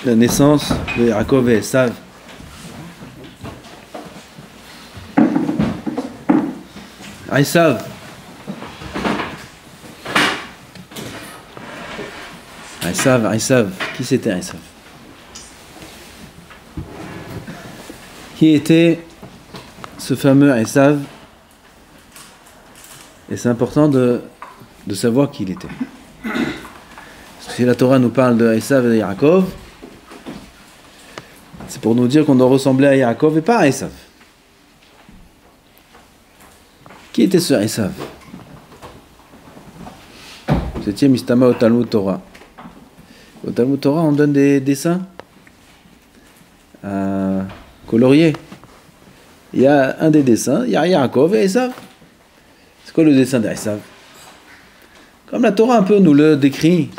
la naissance de Yaakov et Esav. Esav. Esav. Qui c'était Esav? Qui était ce fameux Esav? Et c'est important de savoir qui il était. Parce que si la Torah nous parle de Esav et de Yaakov, c'est pour nous dire qu'on doit ressembler à Yaakov et pas à Esav. Qui était ce Esav? Septième Istama au Talmud Torah. Au Talmud Torah, on donne des dessins coloriés. Il y a un des dessins, il y a Yaakov et Esav. C'est quoi le dessin d'Esav? Comme la Torah un peu nous le décrit.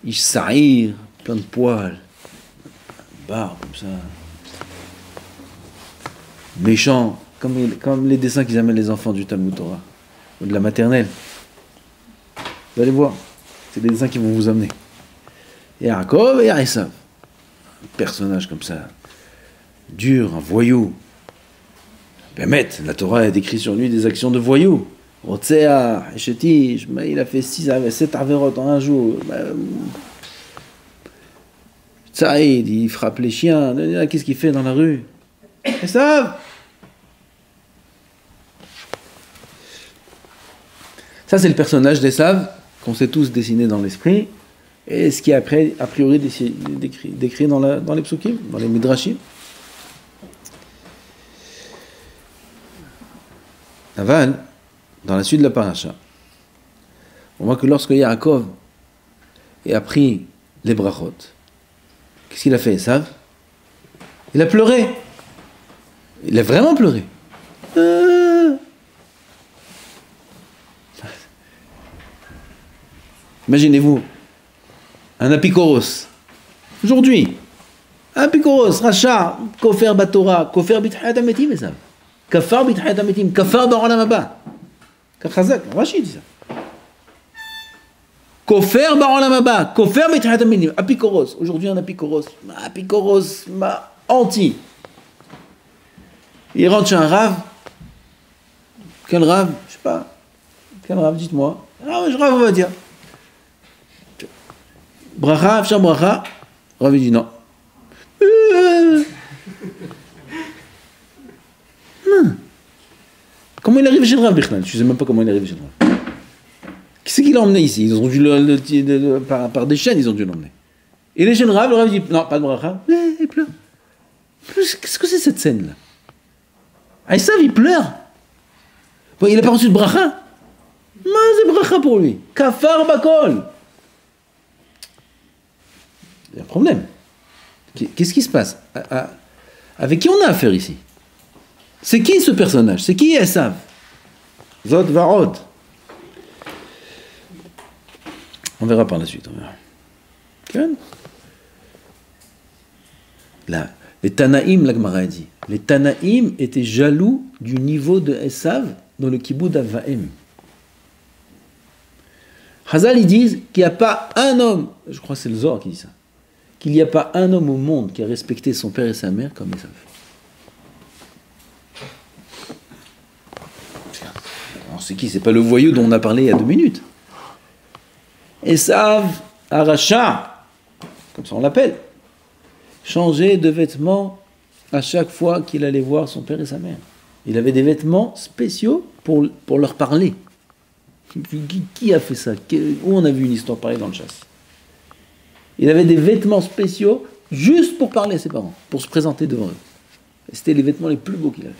Ish Sa'ir, plein de poils, barbe comme ça. Méchant, comme les dessins qu'ils amènent les enfants du Talmud Torah, ou de la maternelle. Vous allez voir, c'est des dessins qui vont vous amener. Et Yaakov et Esav. Un personnage comme ça, dur, un voyou. Bémet, la Torah a décrit sur lui des actions de voyou. Rotsea, Eshetish, il a fait 7 averot en un jour. Tsaïd, il frappe les chiens. Qu'est-ce qu'il fait dans la rue? Esav! Ça, c'est le personnage d'Esav qu'on s'est tous dessiné dans l'esprit. Et ce qui est après, a priori décrit dans les psukim, dans les midrashim. Aval, dans la suite de la paracha, on voit que lorsque Yaakov a pris les brachot, qu'est-ce qu'il a fait, Esav? Il a pleuré. Il a vraiment pleuré. Imaginez-vous, un apikoros, aujourd'hui, un apikoros, Racha, Kofer Batora, Kofer B'Tchayat HaMetim, Esav. Kafar B'Tchayat HaMetim, Kafar Ba'olam Haba. Kachazak, Rashi dit ça. Kofer Ba'olam Haba, Kofer B'Tchayat HaMetim, apikoros. Aujourd'hui, un apikoros, anti. Il rentre chez un rave. Quel rave? Je sais pas. Quel rave, dites-moi. Ah, je rave, on va dire. Bracha, Afshar Bracha. Rav dit non. Comment il arrive chez le Rav Bichlal? Je ne sais même pas comment il arrive chez le Rav. Qui c'est qui l'a emmené ici? Ils ont dû par des chaînes, ils ont dû l'emmener. Il est chez le Rav dit non, pas de bracha. Il pleure. Qu'est-ce que c'est cette scène-là? Esav, il pleure. Bon, il n'a pas reçu de bracha. C'est bracha pour lui. Kafar bakol. Il y a un problème. Qu'est-ce qui se passe? Avec qui on a affaire ici? C'est qui ce personnage? C'est qui Esav? Zod Varod. On verra par la suite. Là, les Tanaïm, la Gemara a dit, les Tanaïm étaient jaloux du niveau de Esav dans le Kiboud Avaim. Chazal, ils disent qu'il n'y a pas un homme, je crois que c'est le Zohar qui dit ça, qu'il n'y a pas un homme au monde qui a respecté son père et sa mère comme Esav. Alors c'est qui? C'est pas le voyou dont on a parlé il y a 2 minutes. Esav Aracha, comme ça on l'appelle, changeait de vêtements à chaque fois qu'il allait voir son père et sa mère. Il avait des vêtements spéciaux pour leur parler. Qui a fait ça? Où on a vu une histoire pareille dans le chasse? Il avait des vêtements spéciaux juste pour parler à ses parents, pour se présenter devant eux. Et c'était les vêtements les plus beaux qu'il avait.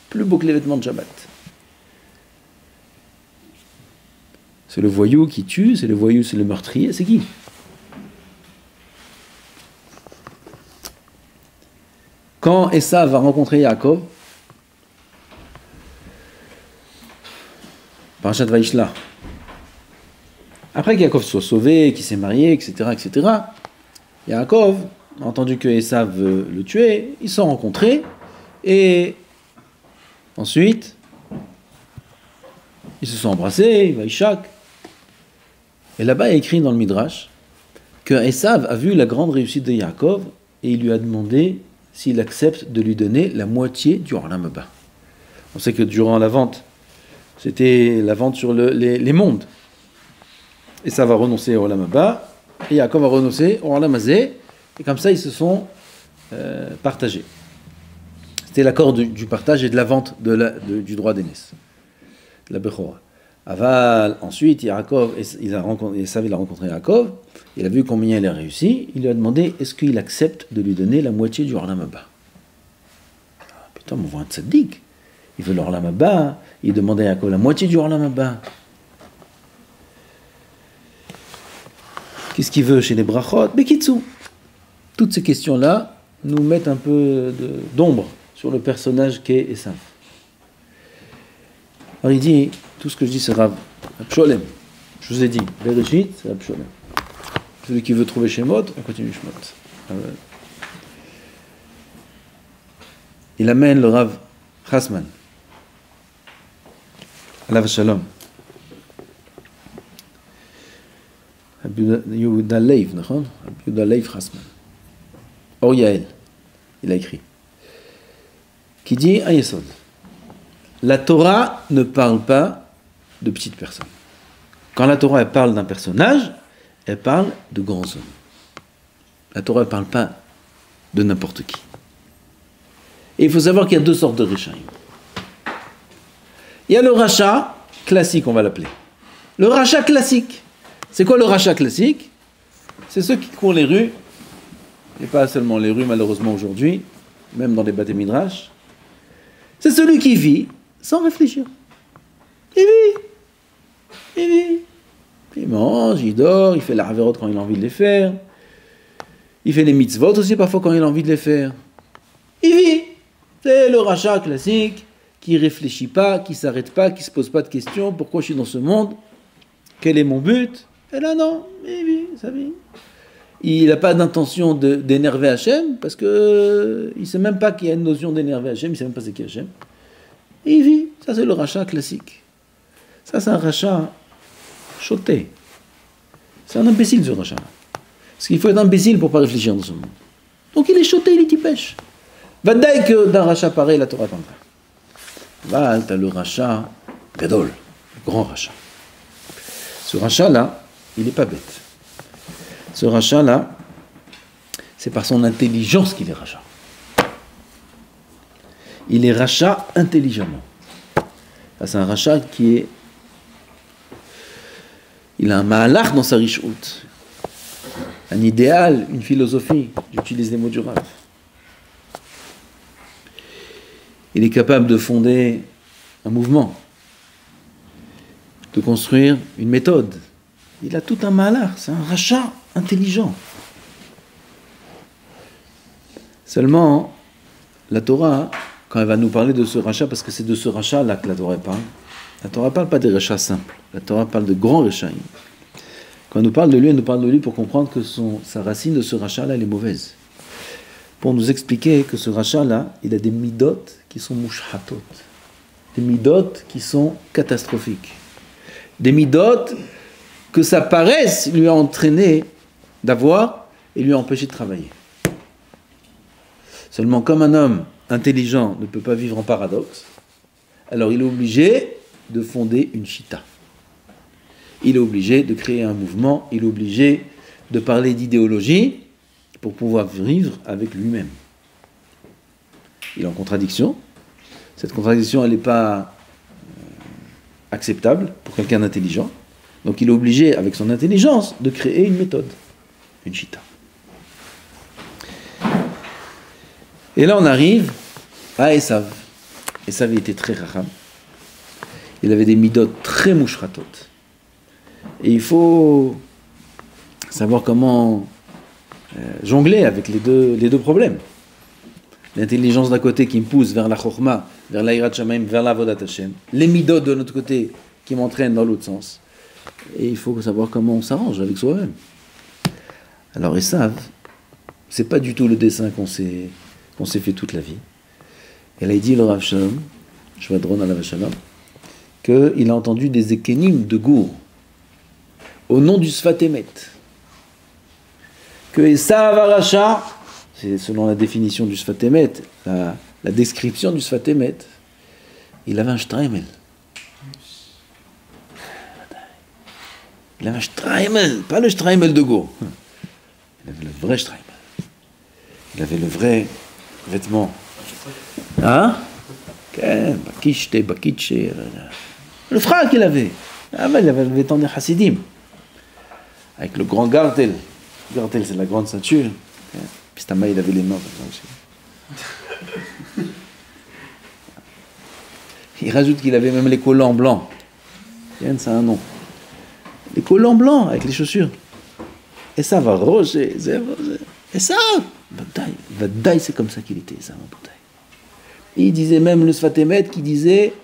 Plus beaux que les vêtements de Shabbat. C'est le voyou qui tue, c'est le voyou, c'est le meurtrier, c'est qui? Quand Esav va rencontrer Yaakov, Parashat Vaishla, après qu'Yaakov soit sauvé, qu'il s'est marié, etc., Yaakov a entendu que Esav veut le tuer, ils se sont rencontrés, et ensuite, ils se sont embrassés, Vaishak. Et là-bas, il y a écrit dans le Midrash que Esav a vu la grande réussite de Yaakov et il lui a demandé s'il accepte de lui donner la moitié du Olam Haba. On sait que durant la vente, c'était la vente sur les mondes. Esav va renoncer au Olam Haba et Yaakov va renoncer au Olam Hazé, et comme ça ils se sont partagés. C'était l'accord du partage et de la vente du droit d'aînesse, de la Bechora. Aval, ensuite, Esav il a rencontré Yaakov, il a vu combien il a réussi, il lui a demandé est-ce qu'il accepte de lui donner la moitié du Olam Haba. Putain, on voit un tzaddik, il veut l'Olam Haba, il demandait à Yaakov la moitié du Olam Haba. Qu'est-ce qu'il veut chez les brachot? Bekitsu. Toutes ces questions-là nous mettent un peu d'ombre sur le personnage qu'est Esav. Alors il dit, tout ce que je dis c'est Rav Sholem. Je vous ai dit, Bereshit, c'est Rav Sholem. Celui qui veut trouver Shemot, on continue Shemot. Il amène le Rav Chasman. Alav Shalom. Yehuda Leiv, נכון? Yehuda Leiv Chasman. Or Yael, il a écrit, qui dit un yesod. La Torah ne parle pas de petites personnes. Quand la Torah elle parle d'un personnage, elle parle de grands hommes. La Torah ne parle pas de n'importe qui. Et il faut savoir qu'il y a deux sortes de Rishaïm. Il y a le rachat classique, on va l'appeler. Le rachat classique. C'est quoi le rachat classique? C'est ceux qui courent les rues, et pas seulement les rues malheureusement aujourd'hui, même dans les bâtés midrash. C'est celui qui vit sans réfléchir. Il vit. Il mange, il dort, il fait la haverot quand il a envie de les faire. Il fait les mitzvot aussi parfois quand il a envie de les faire. Il vit. C'est le rachat classique qui ne réfléchit pas, qui ne s'arrête pas, qui ne se pose pas de questions. Pourquoi je suis dans ce monde? Quel est mon but? Et là non, il vit, ça vit. Il n'a pas d'intention d'énerver Hachem, parce qu'il ne sait même pas qu'il y a une notion d'énerver Hachem, il ne sait même pas c'est qui Hachem. Et il vit. Ça, c'est le rachat classique. Ça, c'est un rachat choté. C'est un imbécile, ce rachat. Parce qu'il faut être imbécile pour ne pas réfléchir dans ce monde. Donc il est choté, il est tipèche. Va dire que d'un rachat pareil, la Torah parle. Va, tu as le rachat gadol, le grand rachat. Ce rachat-là, il n'est pas bête. Ce rachat-là, c'est par son intelligence qu'il est rachat. Il est rachat intelligemment. Ça, c'est un rachat qui est... Il a un mahalach dans sa rishout. Un idéal, une philosophie. J'utilise les mots du Rav. Il est capable de fonder un mouvement, de construire une méthode. Il a tout un mahalach. C'est un rachat intelligent. Seulement, la Torah, quand elle va nous parler de ce rachat, parce que c'est de ce rachat-là que la Torah parle, la Torah ne parle pas des rachats simples. La Torah parle de grands rachats. Quand elle nous parle de lui, elle nous parle de lui pour comprendre que sa racine de ce rachat-là, elle est mauvaise. Pour nous expliquer que ce rachat-là, il a des midot qui sont mouchhatot. Des midot qui sont catastrophiques. Des midot que sa paresse lui a entraîné d'avoir et lui a empêché de travailler. Seulement, comme un homme intelligent ne peut pas vivre en paradoxe, alors il est obligé de fonder une chita. Il est obligé de créer un mouvement, il est obligé de parler d'idéologie pour pouvoir vivre avec lui-même. Il est en contradiction. Cette contradiction, elle n'est pas acceptable pour quelqu'un d'intelligent. Donc il est obligé, avec son intelligence, de créer une méthode, une chita. Et là, on arrive à Esav. Esav, il était très racham. Il avait des midot très mouchratot. Et il faut savoir comment jongler avec les deux problèmes. L'intelligence d'un côté qui me pousse vers la chorma, vers la hirat shamaim, vers la vodat Hashem. Les midot de l'autre côté qui m'entraînent dans l'autre sens. Et il faut savoir comment on s'arrange avec soi-même. Alors Esav, c'est pas du tout le dessin qu'on s'est fait toute la vie. Et là, il dit le Rav Shalom, Shvadron à la Rav Shalom, qu'il a entendu des ékénim de Gour au nom du Sfat Emet. que Esav Aracha, c'est selon la définition du Sfat Emet, la description du Sfat Emet, il avait un Streimel. Il avait un Streimel, pas le Streimel de Go. Il avait le vrai Streimel. Il avait le vrai vêtement. Hein? Le frère qu'il avait. Ah ben, il avait le vêtement des Hasidim. Avec le grand gartel. Le gartel, c'est la grande ceinture. Pistama, il avait les mains. Il rajoute qu'il avait même les collants blancs. C'est un nom. Les collants blancs avec les chaussures. Et ça va roger. Et ça, Vadaï, c'est comme ça qu'il était, ça, mon bataille. Il disait même le Sfat Emet qui disait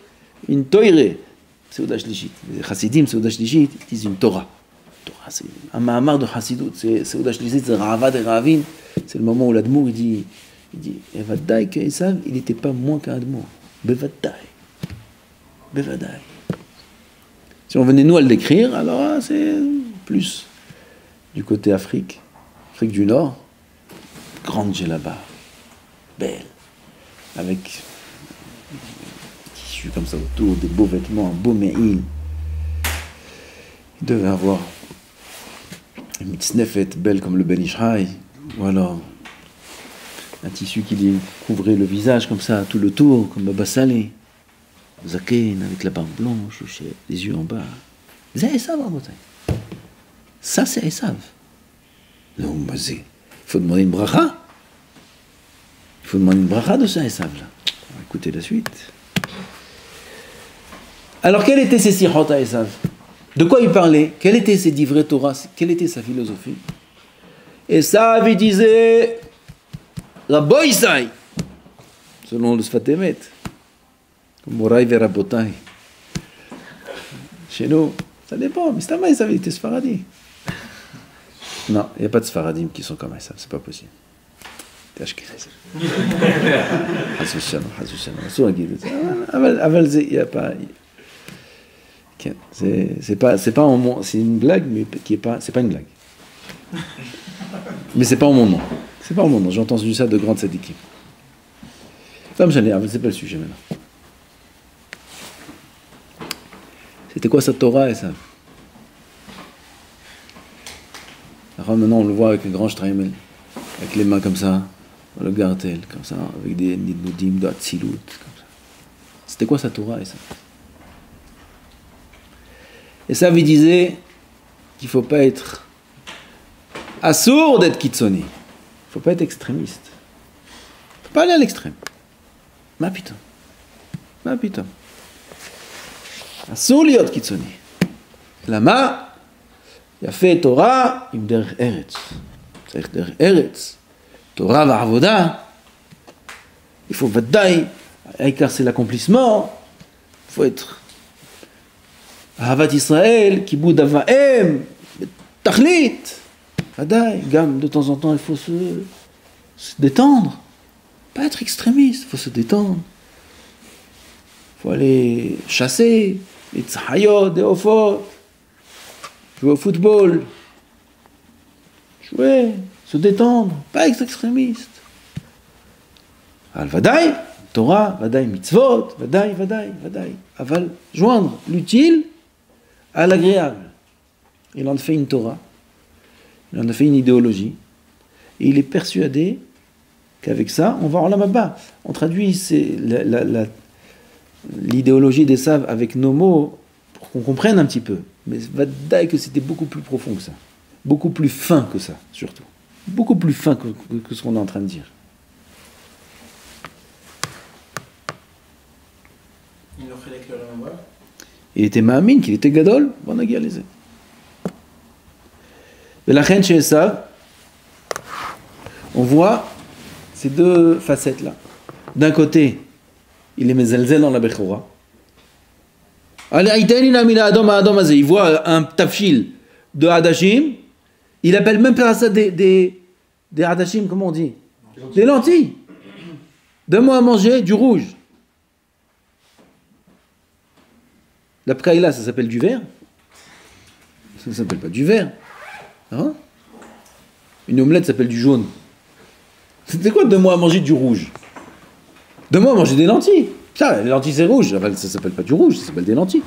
une Toire. Seudah Shlichit. Les Chassidim, Seudah Shlichit, ils disent une Torah. Torah, c'est un Mahamar de Chassidut. Seudah Shlichit, c'est Ravad et Ravin. C'est le moment où l'Admour, il dit, et Vadaï, qu'Esav, il n'était pas moins qu'un Admour. Bevadaï. Bevadaï. Si on venait nous à le décrire, alors c'est plus du côté Afrique du Nord, grande djellaba, belle, avec des tissus comme ça autour, des beaux vêtements, un beau me'il. Il devait avoir une mitznefet belle comme le Ben Ishraï, ou alors un tissu qui lui couvrait le visage comme ça, tout le tour, comme Baba Saleh. Zaken avec la barbe blanche, les yeux en bas. C'est Esav, ça c'est Esav. Non, mais il faut demander une bracha. Il faut demander une bracha de ça Esav là. Écoutez la suite. Alors quelles étaient ces sichot à Esav? De quoi il parlait? Quelle était ses divrei Torah? Quelle était sa philosophie? Esav il disait Rabbo Isai, selon le Sfat Emet. Moraï Verabotai. Chez nous, ça dépend. Mais c'est un maïs, il était Sfaradi. Non, il n'y a pas de Sfaradim qui sont comme ça, c'est pas possible. T'es Ashkenaz. Hazushan, Hazushan. Il n'y a pas. C'est pas en mon. C'est une blague, mais qui est pas. C'est pas une blague. Mais c'est pas en mon nom. C'est pas en mon nom. J'ai entendu ça de grandes sadikim. Comme j'allais, c'est pas le sujet maintenant. C'était quoi sa Torah et ça? Alors maintenant on le voit avec un grand Streimel, avec les mains comme ça, le gartel, comme ça, avec des nidoudim, de Hatzilut, comme ça. C'était quoi sa Torah et ça? Et ça lui disait qu'il ne faut pas être assourd d'être kitsoni. Il ne faut pas être extrémiste. Il ne faut pas aller à l'extrême. Ma putain. Ma putain. אסור להיות קיצוני. למה? יפה תורה עם דרך ארץ. צריך דרך ארץ. תורה ועבודה. Il faut ודאי, העיקר c'est l'accomplissement. Il faut être אהבת ישראל, כיבוד אב ואם, תכלית. ודאי, גם de temps en temps il faut se détendre. Pas être extrémiste, il faut se détendre. Il faut aller chasser. Les tzahayot, des ofot, jouer au football, jouer, se détendre, pas être extrémiste. Al vadaï, Torah, vadaï mitzvot, vadaï. Aval, joindre l'utile à l'agréable. Il en a fait une Torah, il en a fait une idéologie, et il est persuadé qu'avec ça, on va en là-bas. On traduit l'idéologie des saves avec nos mots pour qu'on comprenne un petit peu. Mais vadaï que c'était beaucoup plus profond que ça. Beaucoup plus fin que ça, surtout. Beaucoup plus fin que ce qu'on est en train de dire. Il était ma'amine, qu'il était gadol, bon aguia les. Et la reine chez Esav, on voit ces deux facettes-là. D'un côté, il est mezalzel dans la Bechora. Il voit un tafshil de Hadashim, il appelle même pas ça des Hadashim, comment on dit? Des lentilles. Donne-moi à manger du rouge. La pkaïla, ça s'appelle du verre? Ça ne s'appelle pas du verre. Hein? Une omelette s'appelle du jaune. C'est quoi donne-moi à manger du rouge? Donne-moi à manger des lentilles. Ça, les lentilles c'est rouge. Enfin, ça s'appelle pas du rouge, ça s'appelle des lentilles.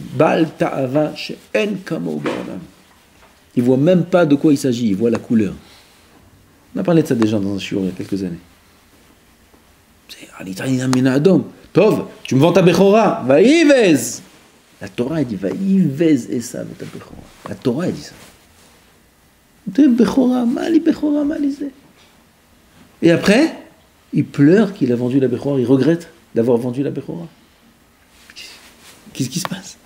Bal ta'ava she'en kamo ba'olam. Il voit même pas de quoi il s'agit, il voit la couleur. On a parlé de ça déjà dans un shiur il y a quelques années. Tov, tu me vends ta Bechora, vaïvez. La Torah elle dit vaïvez Esav ta Bechora. La Torah elle dit ça. Bechora, mali Bechora, mali zé. Et après, il pleure qu'il a vendu la Bechora, il regrette d'avoir vendu la Bechora. Qu'est-ce qui se passe?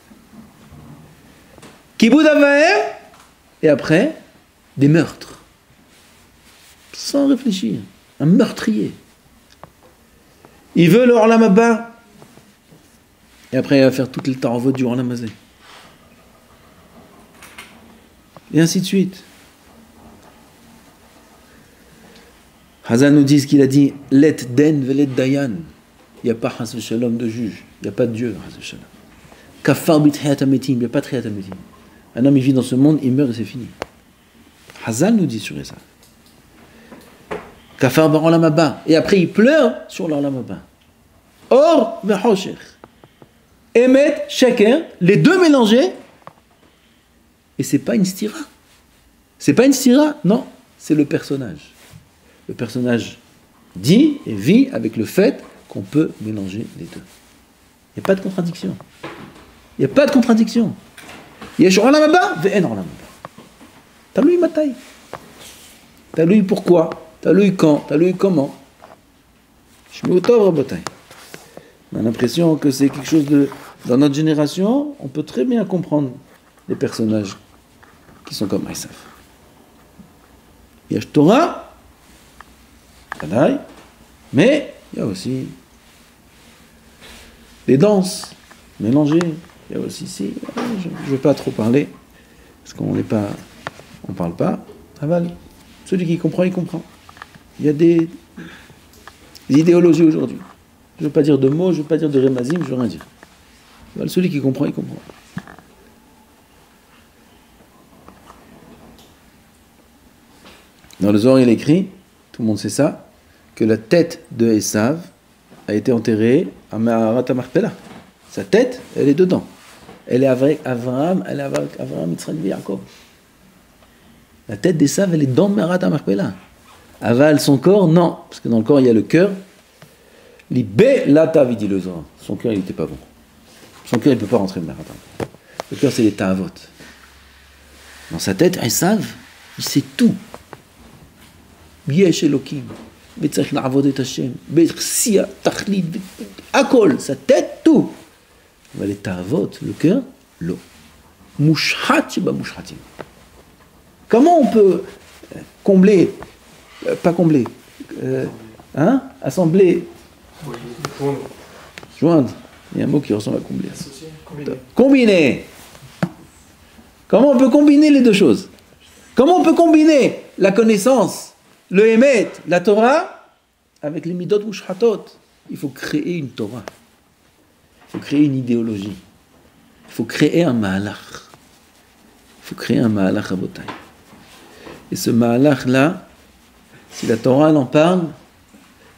Kiboud Avaer, et après, des meurtres. Sans réfléchir. Un meurtrier. Il veut le Olam Haba. Et après, il va faire toutes les taravot du Olam Hazé. Et ainsi de suite. Hazan nous dit ce qu'il a dit, let den velet dayan. Il n'y a pas Chas v'Shalom de juge. Il n'y a pas de Dieu, Chas v'Shalom. Kafar b'tchiyat hametim. Il n'y a pas de tchiyat hametim. Un homme, il vit dans ce monde, il meurt et c'est fini. Hazan nous dit sur ça. Kafar b'olam haba. Et après, il pleure sur l'olam haba. Or, v'choshech. Emet, chacun, les deux mélangés. Et c'est pas une stira. C'est pas une stira, non. C'est le personnage. Le personnage dit et vit avec le fait qu'on peut mélanger les deux. Il n'y a pas de contradiction. Il n'y a pas de contradiction. Yesh olam haba ve'en olam haba. Taloui matay. Taloui pourquoi? Taloui quand? Taloui comment? Shmeu tov rabotay. On a l'impression que c'est quelque chose de... Dans notre génération, on peut très bien comprendre les personnages qui sont comme Esav. Yesh Torah, mais il y a aussi des danses mélangées. Il y a aussi, je ne veux pas trop parler, parce qu'on n'est pas, on ne parle pas. Aval, celui qui comprend, il comprend. Il y a des idéologies aujourd'hui. Je ne veux pas dire de mots, je ne veux pas dire de remazim, je ne veux rien dire. Aval, celui qui comprend, il comprend. Dans le Zohar, il écrit, tout le monde sait ça, que la tête de Esav a été enterrée à Ma'arat HaMachpelah. Sa tête, elle est dedans. Elle est avec Abraham, Yitzhak et Yaakov. La tête d'Esav, elle est dans Ma'arat HaMachpelah. Aval, son corps, non. Parce que dans le corps, il y a le cœur. Libé latav, il dit le Zohar. Son cœur, il n'était pas bon. Son cœur, il ne peut pas rentrer dans Ma'arat HaMachpelah. Le cœur, c'est les ta'avot. Dans sa tête, Esav, il sait tout. Yesh Elokim. Betzach na'avod et Hashem. Bersia, tachlit, akol. Sa tête, tout. Les ta'avot, le cœur, l'eau. Mouchat, sheba mouchatim. Comment on peut combler, pas combler, assembler, joindre, il y a un mot qui ressemble à combler. Combiner. Comment on peut combiner les deux choses? Comment on peut combiner la connaissance, le Emet, la Torah, avec les Midot Mouchatot? Il faut créer une Torah. Il faut créer une idéologie. Il faut créer un Mahalach. Il faut créer un Mahalach à Botaï. Et ce Mahalach-là, si la Torah en parle,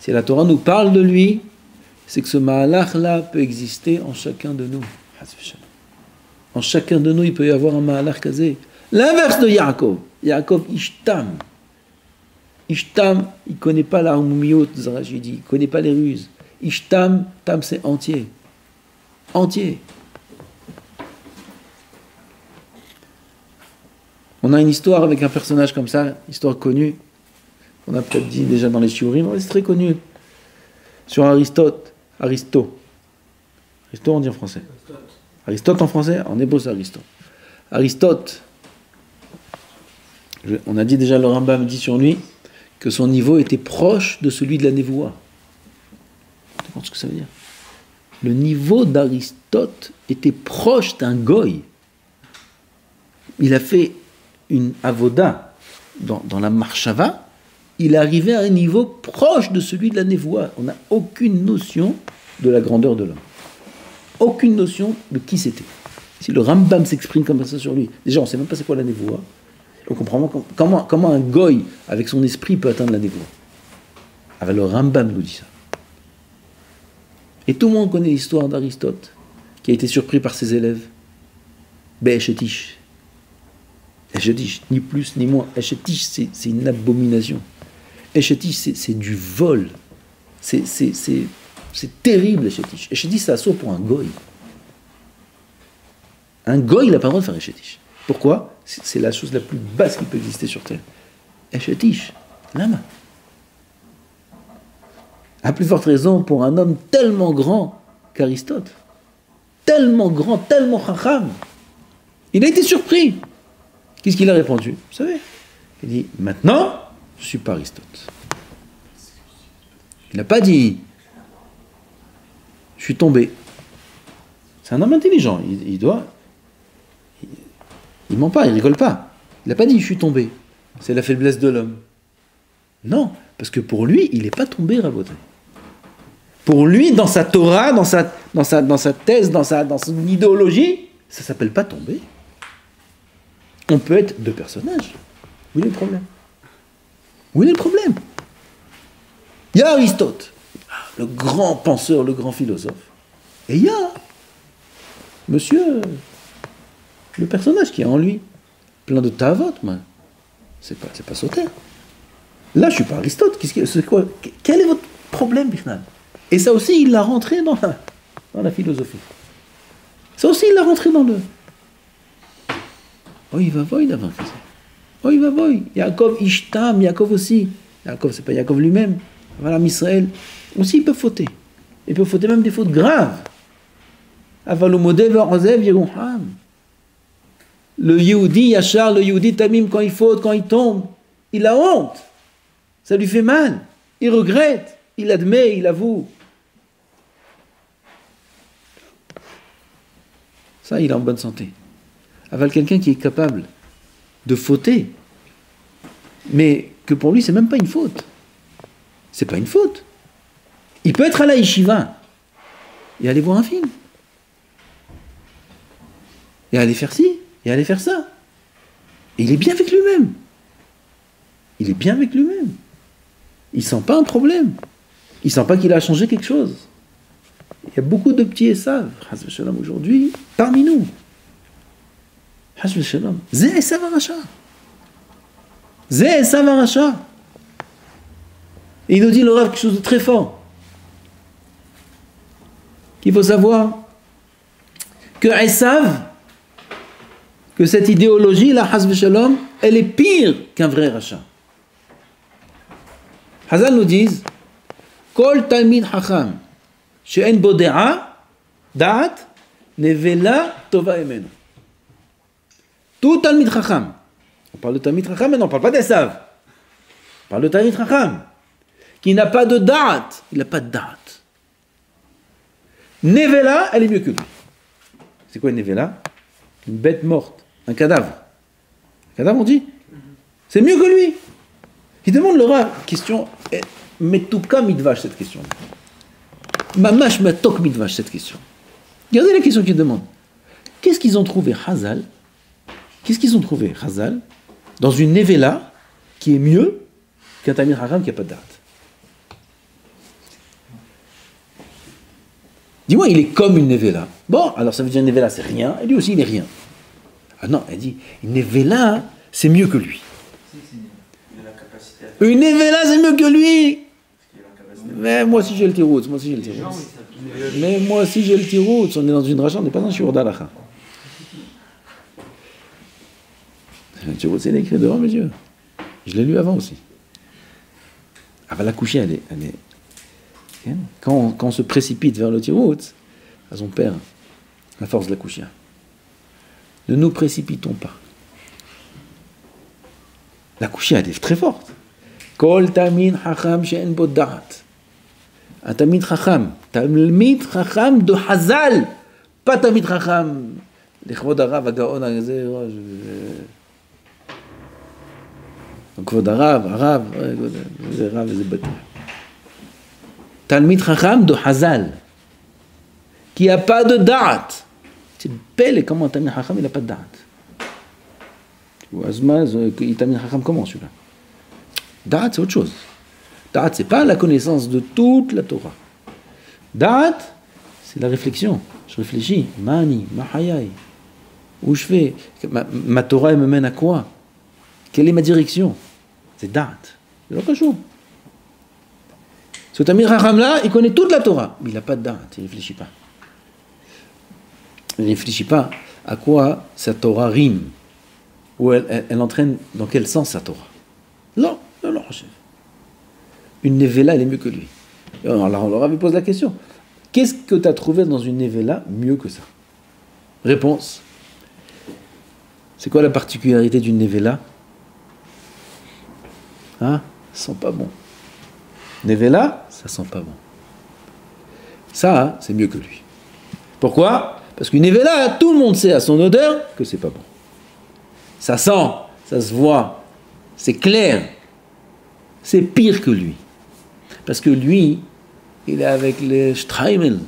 si la Torah nous parle de lui, c'est que ce Mahalach-là peut exister en chacun de nous. En chacun de nous, il peut y avoir un Mahalach kazé. L'inverse de Yaakov. Yaakov, Ishtam. Ishtam, il ne connaît pas l'armoumiyot, Zarachi dit, il ne connaît pas les ruses. Ishtam, Tam, c'est entier. Entier. On a une histoire avec un personnage comme ça, histoire connue, on a peut-être dit déjà dans les shiurim, c'est très connu, sur Aristote. Aristo, on dit en français. Aristote en français, en hébreu c'est Aristote. Aristote, on a dit déjà, le Rambam dit sur lui, que son niveau était proche de celui de la Névoa. Tu comprends ce que ça veut dire? Le niveau d'Aristote était proche d'un goy. Il a fait une avoda dans la marshava, il est arrivé à un niveau proche de celui de la Névoa. On n'a aucune notion de la grandeur de l'homme. Aucune notion de qui c'était. Si le Rambam s'exprime comme ça sur lui, déjà on ne sait même pas c'est quoi la Névoa, On comprend comment un goy, avec son esprit, peut atteindre la névoie. Ah, le Rambam nous dit ça. Et tout le monde connaît l'histoire d'Aristote, qui a été surpris par ses élèves. Eshetish. Eshetish, ni plus ni moins. Eshetish, c'est une abomination. Eshetish, c'est du vol. C'est terrible, Eshetish. Eshetish, c'est assaut pour un goy. Un goy, il n'a pas le droit de faire Eshetish. Pourquoi? C'est la chose la plus basse qui peut exister sur Terre. Eshetish, lama. À plus forte raison pour un homme tellement grand qu'Aristote. Tellement grand, tellement chacham. Il a été surpris. Qu'est-ce qu'il a répondu? Vous savez? Il dit, maintenant, je ne suis pas Aristote. Il n'a pas dit, je suis tombé. C'est un homme intelligent. Il ment pas, il rigole pas. Il n'a pas dit, je suis tombé. C'est la faiblesse de l'homme. Non, parce que pour lui, il n'est pas tombé, Rabotai. Pour lui, dans sa Torah, dans sa thèse, dans son idéologie, ça ne s'appelle pas tomber. On peut être deux personnages. Où est le problème? Où est le problème? Il y a Aristote, le grand penseur, le grand philosophe. Et il y a monsieur, le personnage qui est en lui, plein de tavot, moi. C'est pas sauter. Là, je ne suis pas Aristote. C'est quoi? Quel est votre problème, Birnam? Et ça aussi, il l'a rentré dans la philosophie. Ça aussi, il l'a rentré dans le... Oh, il va voir d'avant. Oh, il va voir. Yaakov Ishtam, Yaakov aussi. Yaakov, c'est pas Yaakov lui-même. Voilà, Israël. Aussi, ils peuvent fauter. Ils peuvent fauter même des fautes graves. Le Yehudi Yachar, le Yehudi Tamim, quand il faute, quand il tombe, il a honte. Ça lui fait mal. Il regrette. Il admet, il avoue. Ça, il est en bonne santé. Avec quelqu'un qui est capable de fauter, mais que pour lui, c'est même pas une faute. C'est pas une faute. Il peut être à la yeshiva et aller voir un film. Et aller faire ci, et aller faire ça. Et il est bien avec lui-même. Il est bien avec lui-même. Il sent pas un problème. Il sent pas qu'il a changé quelque chose. Il y a beaucoup de petits Esav, Chas v'Shalom, aujourd'hui, parmi nous. Chas v'Shalom. Zé Esav Aracha. Zé Esav Aracha. Et il nous dit le Rav quelque chose de très fort. Qu'il faut savoir que Esav, que cette idéologie, la Chas v'Shalom, elle est pire qu'un vrai rachat. Hazal nous disent Kol Talmid Chacham she'en bo da'at nevela tova emenu. Tout Talmid Chacham. On parle de Talmid Chacham, mais non, on ne parle pas d'Esav. On parle de Talmid Chacham qui n'a pas de da'at. Il n'a pas de da'at. Nevela, elle est mieux que lui. C'est quoi une nevela? Une bête morte, un cadavre. Un cadavre, on dit? C'est mieux que lui. Il demande le Rav, question, Metupka midvash, cette question. Mamash matok midvash, cette question. Regardez la question qu'il demande. Qu'est-ce qu'ils ont trouvé, Hazal? Qu'est-ce qu'ils ont trouvé, Hazal, dans une nevela qui est mieux qu'un Tamir Haram qui n'a pas de date? Dis-moi, il est comme une nevela. Bon, alors ça veut dire une nevela, c'est rien, et lui aussi, il est rien. Ah non, elle dit, une nevela, c'est mieux que lui. Une nevela, c'est mieux que lui. Mais moi aussi j'ai le tirout, Mais moi aussi j'ai le tirout. On est dans une dracha, on n'est pas dans un shiur d'alacha. Le tirout, c'est écrit devant mes yeux. Je l'ai lu avant aussi. Ah bah la couchée, elle est... Quand on se précipite vers le tirout, à son père, la force de la couchée. Ne nous précipitons pas. La couchée, elle est très forte. Kol Talmid Chacham she'en bo da'at. Un Talmid Chacham de Hazal, pas Talmid Chacham. לכבוד הרב הגאון הזה, כבוד הרב, זה רב וזה בטח. תלמיד חכם de Hazal, qui n'a pas de da'at. C'est belle comment un Talmid Chacham il n'a pas de da'at. Ou Azmaz, il Tamid Chacham comment celui-là? Da'at, c'est autre chose. Da'at, c'est pas la connaissance de toute la Torah. Da'at, c'est la réflexion. Je réfléchis. Mani, Mahayai. Où je fais? Ma Torah, elle me mène à quoi? Quelle est ma direction? C'est Da'at. C'est l'autre chose. Ce Tamid Chacham là, il connaît toute la Torah, mais il n'a pas de Da'at, il ne réfléchit pas. Il ne réfléchit pas à quoi sa Torah rime, ou elle entraîne dans quel sens sa Torah. Non, chef. Une Nevela, elle est mieux que lui. Alors on leur avait posé la question. Qu'est-ce que tu as trouvé dans une Nevela mieux que ça? Réponse. C'est quoi la particularité d'une Nevela? Hein? Ça sent pas bon. Nevela, ça sent pas bon. Ça, c'est mieux que lui. Pourquoi? Parce qu'une Nevela, tout le monde sait à son odeur que c'est pas bon. Ça sent, ça se voit, c'est clair. C'est pire que lui. Parce que lui, il est avec les Shtraimel,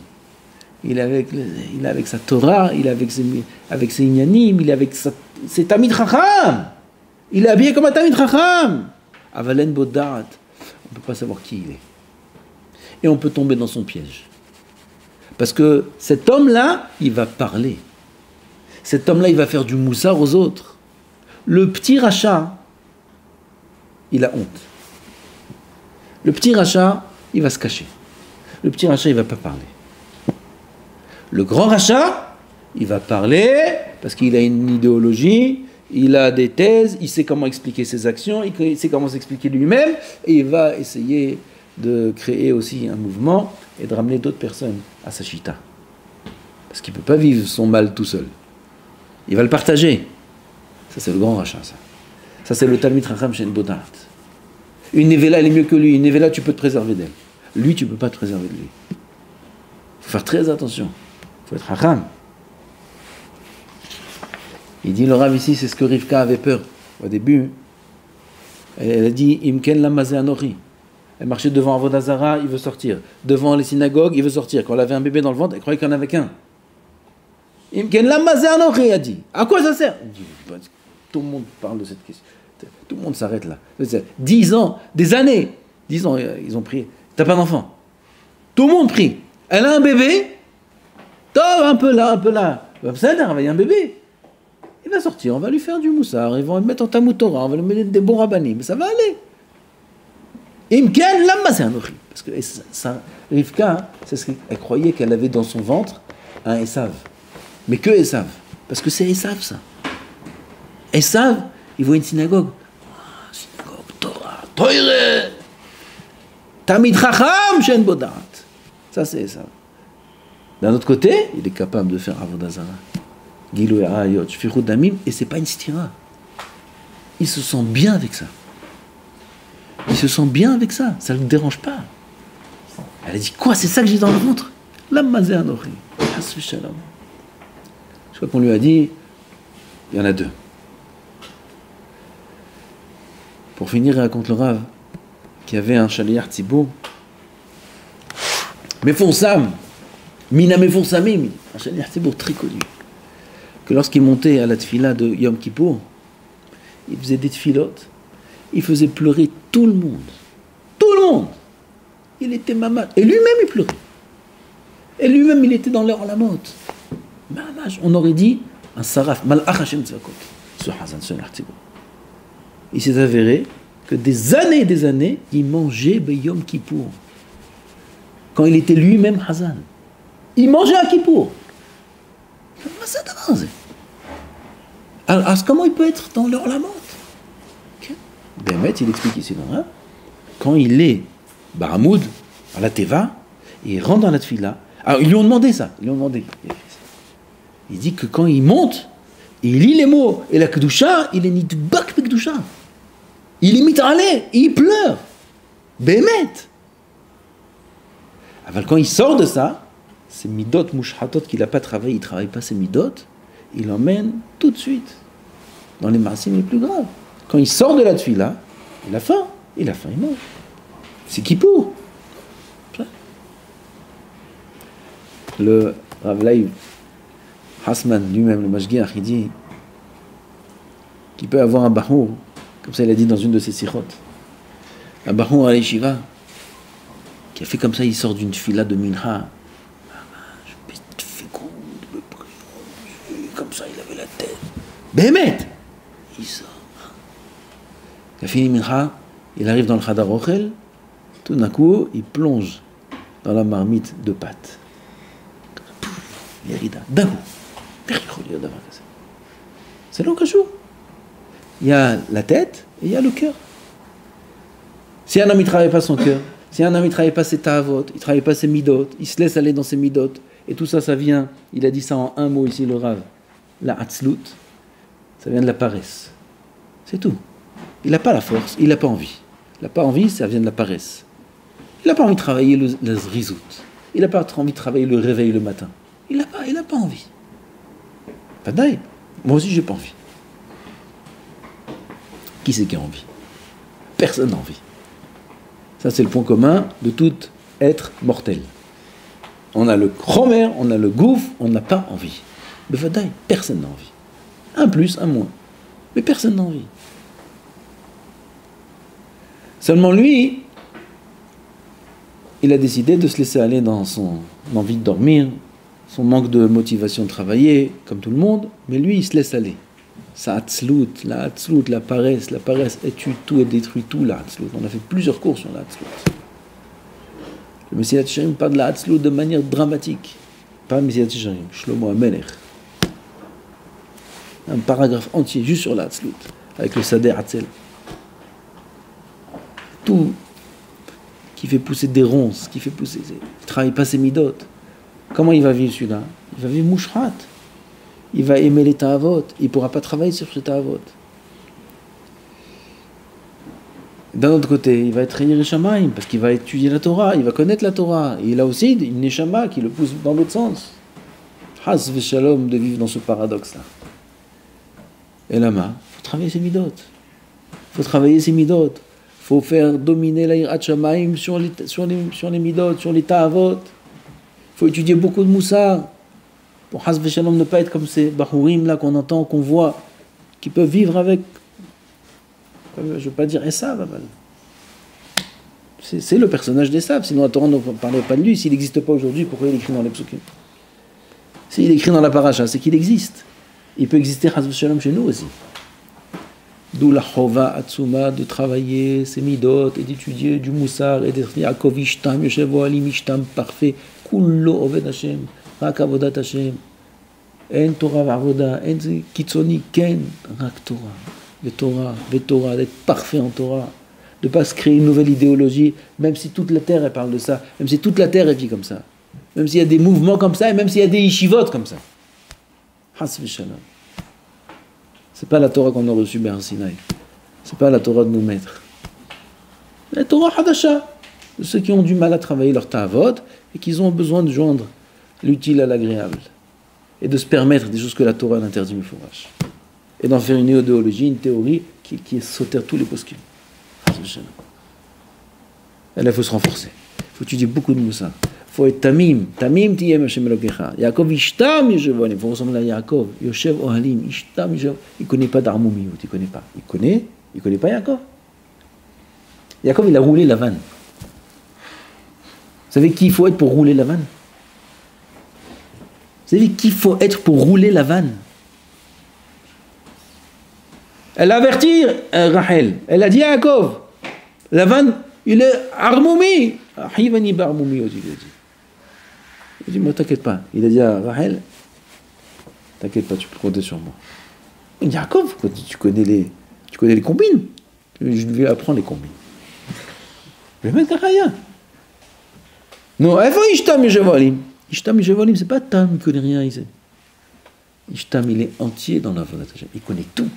il est avec sa Torah, il est avec ses Inyanim, il est avec ses Tamid Chacham. Il est habillé comme un Tamid Chacham. Avalen Bodat, on ne peut pas savoir qui il est. Et on peut tomber dans son piège. Parce que cet homme-là, il va parler. Cet homme-là, il va faire du moussard aux autres. Le petit rachat, il a honte. Le petit rachat, il va se cacher. Le petit rachat, il ne va pas parler. Le grand rachat, il va parler parce qu'il a une idéologie, il a des thèses, il sait comment expliquer ses actions, il sait comment s'expliquer lui-même, et il va essayer de créer aussi un mouvement et de ramener d'autres personnes à sa chita. Parce qu'il ne peut pas vivre son mal tout seul. Il va le partager. Ça, c'est le grand rachat, ça. Ça, c'est le Talmid Chacham Shen Bodat. Une Nevela, elle est mieux que lui. Une Nevela, tu peux te préserver d'elle. Lui, tu ne peux pas te préserver de lui. Il faut faire très attention. Il faut être Chacham. Il dit, le Rav ici, c'est ce que Rivka avait peur. Au début, elle a dit, Imken lamazé anochi. Elle marchait devant Avodah Zara, il veut sortir. Devant les synagogues, il veut sortir. Quand elle avait un bébé dans le ventre, elle croyait qu'il n'y en avait qu'un. Imken lamazé anochi, elle a dit. À quoi ça sert? Tout le monde parle de cette question. Tout le monde s'arrête là. 10 ans, des années. 10 ans, ils ont prié. T'as pas d'enfant. Tout le monde prie. Elle a un bébé. Un peu là, un peu là. Ça va y avoir un bébé. Il va sortir, on va lui faire du moussard, ils vont le mettre en tamoutora, on va lui mettre des bons rabbinim, ça va aller. Imken lamma c'est un orchi. Parce que ça, Rivka, c'est ce qu'elle croyait qu'elle avait dans son ventre un Esav. Mais que Esav. Parce que c'est Esav ça. Esav, il voit une synagogue. Synagogue, Torah, Toire, Tamid Chacham, Shen Bodat. Ça c'est Esav. D'un autre côté, il est capable de faire Avodah Zara. Gilou et Ayot, Shfichut Damim, et c'est pas une stira. Il se sent bien avec ça. Il se sent bien avec ça. Ça ne le dérange pas. Elle a dit, quoi, c'est ça que j'ai dans le ventre? Lamazé Anochi. Hasvi Shalom. Je crois qu'on lui a dit, il y en a 2. Pour finir, il raconte le Rav qu'il y avait un Shaliach Tzibour. Meforsam. Mina Meforsamim. Un Shaliach Tzibour très connu. Que lorsqu'il montait à la tfila de Yom Kippour, il faisait des tfilotes, il faisait pleurer tout le monde. Tout le monde. Il était mamad. Et lui-même, il pleurait. Et lui-même, il était dans l'air à la mode. Mamad, on aurait dit un saraf, malach Hashem tzvakot, ce Hazan, ce Nartibo. Il s'est avéré que des années, il mangeait Yom Kippour. Quand il était lui-même Hazan. Il mangeait à Kippour. Alors, comment il peut être dans leur lamante? Bémet, il explique ici dans quand il est Baramoud, à la Teva, et il rentre dans la Tfila. Alors, ils lui ont demandé ça. Il dit que quand il monte, il lit les mots, et la Kedusha, il est nitbak Kedusha. Il imite aller, et il pleure. Bémet. Alors, quand il sort de ça, ces midot mouchhatot qu'il n'a pas travaillé, il ne travaille pas ses midot, il emmène tout de suite dans les maasim les plus graves. Quand il sort de la tfila, il a faim, il mange. C'est Kippour. Le Rav Leib Hasman lui-même, le Mashgiach, il dit qui peut avoir un bahour, comme ça il a dit dans une de ses sirotes, un bahour à l'Yeshiva, qui a fait comme ça, il sort d'une fila de minha, je fais comme ça, il avait la tête, Bémet, il sort, il a fini minha, il arrive dans le Khadar Ochel, tout d'un coup, il plonge dans la marmite de pâtes. D'un coup. C'est long cachou. Il y a la tête et il y a le cœur. Si un homme ne travaille pas son cœur, si un homme ne travaille pas ses ta'avot, il ne travaille pas ses midot, il se laisse aller dans ses midot, et tout ça, ça vient, il a dit ça en un mot ici, le Rav, la atzlut, ça vient de la paresse. C'est tout. Il n'a pas la force, il n'a pas envie. Il n'a pas envie, ça vient de la paresse. Il n'a pas envie de travailler le zrizout. Il n'a pas envie de travailler le réveil le matin. Il n'a pas envie. Pas d'ail. Moi aussi, j'ai pas envie. Qui c'est qui a envie? Personne n'a envie. Ça, c'est le point commun de tout être mortel. On a le chomer, on a le gouffre, on n'a pas envie. Mais pas d'ail, personne n'a envie. Un plus, un moins. Mais personne n'a envie. Seulement lui, il a décidé de se laisser aller dans son envie de dormir, son manque de motivation de travailler, comme tout le monde, mais lui, il se laisse aller. Sa hatzlut, la paresse tue tout et détruit tout, la hatzlut. On a fait plusieurs cours sur la hatzlut. Le Messilat Yesharim parle de la hatzlut de manière dramatique. Pas le Messilat Yesharim, Shlomo HaMelech. Un paragraphe entier juste sur la hatzlut, avec le Sader Hatzel. Tout qui fait pousser des ronces, qui fait pousser, il ne travaille pas ses midot. Comment il va vivre celui-là? Il va vivre mouchrat. Il va aimer les ta'avot. Il ne pourra pas travailler sur ses ta'avot. D'un autre côté, il va être Yireh Shamayim, parce qu'il va étudier la Torah, il va connaître la Torah. Et il a aussi une neshama qui le pousse dans l'autre sens. Has v'shalom de vivre dans ce paradoxe-là. Et là-bas, il faut travailler ses midot. Il faut travailler ses midot. Il faut faire dominer la Yirat Shamayim sur les midot, sur les ta'avot. Il faut étudier beaucoup de moussar pour Has v'shalom ne pas être comme ces bahourim là qu'on entend, qu'on voit, qui peuvent vivre avec, je ne veux pas dire Esav, c'est le personnage d'Esav, sinon la Torah ne parlait pas de lui. S'il n'existe pas aujourd'hui, pourquoi il écrit dans les psukim? S'il écrit dans la paracha, c'est qu'il existe. Il peut exister Has v'shalom chez nous aussi. D'où la chova atsuma de travailler ses midot et d'étudier du moussar et d'être Yaakov ishtam, Yoshev Ohalim ishtam, parfait. Kullo oved Hashem, rak avodat Hashem. En Torah v'avoda, en kitzoni ken, rak Torah. Torah, d'être parfait en Torah. De ne pas se créer une nouvelle idéologie, même si toute la terre elle parle de ça, même si toute la terre elle vit comme ça. Même s'il y a des mouvements comme ça, et même s'il y a des yeshivot comme ça. Has v'shalom. C'est pas la Torah qu'on a reçue Ber Sinaï. C'est pas la Torah de nos maîtres. La Torah Hadasha, de ceux qui ont du mal à travailler leur ta'avot et qui ont besoin de joindre l'utile à l'agréable et de se permettre des choses que la Torah l'interdit mifourash. Et d'en faire une idéologie, une théorie qui sautère tous les poskim. Et là, il faut se renforcer. Il faut étudier beaucoup de moussa. Il faut être tamim. Tamim tiyem Hashem Elokecha. Yaakov ishtam Yoshev Ohalim. Il faut ressembler à Yaakov. Yoshev Ohalim. Ishtam Yoshev. Il ne connaît pas d'armoumiout. Il ne connaît pas. Il connaît pas Yaakov. Yaakov, il a roulé la vanne. Vous savez qui il faut être pour rouler la vanne? Vous savez qui il faut être pour rouler la vanne? Elle a averti Rachel. Elle a dit à Yaakov, la vanne, il est armoumi. Ahivani barmoumi, il a dit. Il dit, moi, t'inquiète pas. Il a dit à Rachel, t'inquiète pas, tu peux compter sur moi. Yaakov, tu connais les combines. Je vais apprendre les combines. Je vais mettre rien. Non, il faut Ishtam Yoshev Ohalim. Ishtam Yoshev Ohalim, c'est pas Tam, il ne connaît rien ici. Ishtam, il est entier dans la Avodat Hashem. Il connaît tout.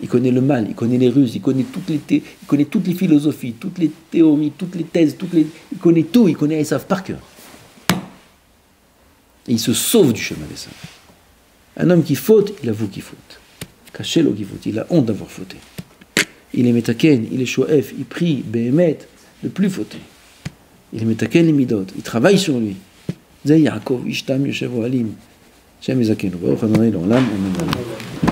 Il connaît le mal, il connaît les ruses, il connaît toutes les philosophies, toutes les théories, toutes les thèses, il connaît tout, il connaît Esav par cœur. Et il se sauve du chemin d'Esav. Un homme qui faute, il avoue qu'il faute. Cachez-le qui faute, il a honte d'avoir fauté. Il est metaken, il est shoef, il prie, behemet, de plus fauter. Il est metaken les midot, il travaille sur lui. Zay Yaakov, Ishtam, Yoshev Ohalim. Shem Yizakenu, Baruch Adonai L'Olam, Amen.